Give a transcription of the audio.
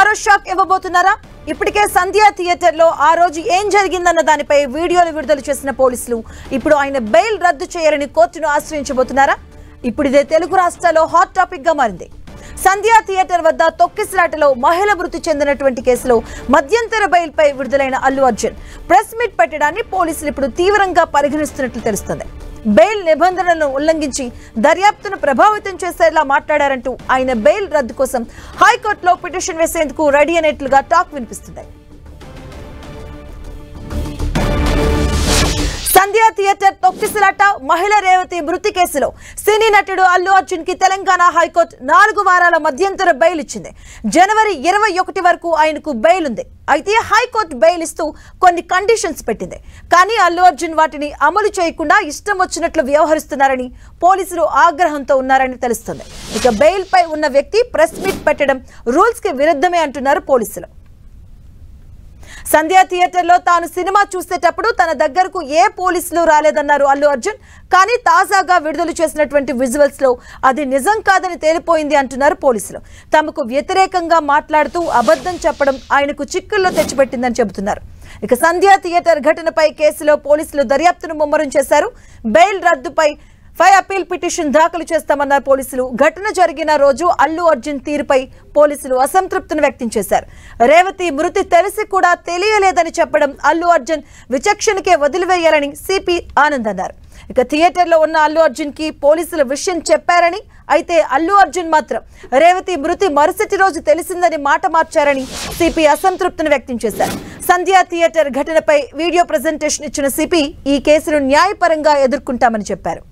మరో షాక్ ఇవ్వబోతున్నారా? ఇప్పటికే సంధ్యా థియేటర్ లో ఆ రోజు ఏం జరిగిందన్న దానిపై వీడియోలు విడుదల చేసిన పోలీసులు ఇప్పుడు ఆయన బెయిల్ రద్దు చేయాలని కోర్టును ఆశ్రయించబోతున్నారా? ఇప్పుడు ఇదే తెలుగు రాష్ట్రాల్లో హాట్ టాపిక్ గా మారింది. సంధ్యా థియేటర్ వద్ద తొక్కిసలాటలో మహిళ మృతి చెందినటువంటి కేసులో మధ్యంతర బెయిల్ పై విడుదలైన అల్లు అర్జున్ ప్రెస్ మీట్ పెట్టడాన్ని పోలీసులు ఇప్పుడు తీవ్రంగా పరిగణిస్తున్నట్లు తెలుస్తుంది. బెయిల్ నిబంధనలను ఉల్లంఘించి దర్యాప్తును ప్రభావితం చేసేలా మాట్లాడారంటూ ఆయన బెయిల్ రద్దు కోసం హైకోర్టులో పిటిషన్ వేసేందుకు రెడీ అయినట్లుగా టాక్ వినిపిస్తుంది. సంధ్యా థియేటర్ తొక్కిసలాట మహిళ రేవతి మృతి కేసులో సినీ నటుడు అల్లు అర్జున్ కి తెలంగాణ హైకోర్టు 4 వారాల మధ్యంతర బెయిల్ ఇచ్చింది. జనవరి 21 వరకు ఆయనకు బెయిల్ ఉంది. అయితే హైకోర్టు బెయిల్ ఇస్తూ కొన్ని కండిషన్స్ పెట్టింది. కానీ అల్లు అర్జున్ వాటిని అమలు చేయకుండా ఇష్టం వచ్చినట్లు వ్యవహరిస్తున్నారని పోలీసులు ఆగ్రహంతో ఉన్నారని తెలుస్తుంది. ఇక బెయిల్ పై ఉన్న వ్యక్తి ప్రెస్ మీట్ పెట్టడం రూల్స్ కి విరుద్ధమే అంటున్నారు పోలీసులు. సంధ్యా థియేటర్ లో తాను సినిమా చూసేటప్పుడు తన దగ్గరకు ఏ పోలీసులు రాలేదన్నారు అల్లు అర్జున్. కానీ తాజాగా విడుదల చేసినటువంటి విజువల్స్ లో అది నిజం కాదని తేలిపోయింది అంటున్నారు పోలీసులు. తమకు వ్యతిరేకంగా మాట్లాడుతూ అబద్ధం చెప్పడం ఆయనకు చిక్కుల్లో తెచ్చిపెట్టిందని చెబుతున్నారు. ఇక సంధ్యా థియేటర్ ఘటనపై కేసులో పోలీసులు దర్యాప్తును ముమ్మరం చేశారు. బెయిల్ రద్దుపై అపీల్ పిటిషన్ దాఖలు చేస్తామన్నారు పోలీసులు. ఘటన జరిగిన రోజు అల్లు అర్జున్ తీరుపై పోలీసులు అసంతృప్తిని వ్యక్తం చేశారు. రేవతి మృతి తెలిసి కూడా తెలియలేదని చెప్పడం అల్లు అర్జున్ విచక్షణకే వదిలివేయాలని సిపి ఆనంద్ అన్నారు. ఇక థియేటర్లో ఉన్న అల్లు అర్జున్ కి పోలీసులు విషయం చెప్పారని, అయితే అల్లు అర్జున్ మాత్రం రేవతి మృతి మరుసటి రోజు తెలిసిందని మాట మార్చారని సిపి అసంతృప్తిని వ్యక్తం చేశారు. సంధ్యా థియేటర్ ఘటనపై వీడియో ప్రజెంటేషన్ ఇచ్చిన సిపి ఈ కేసును న్యాయపరంగా ఎదుర్కొంటామని చెప్పారు.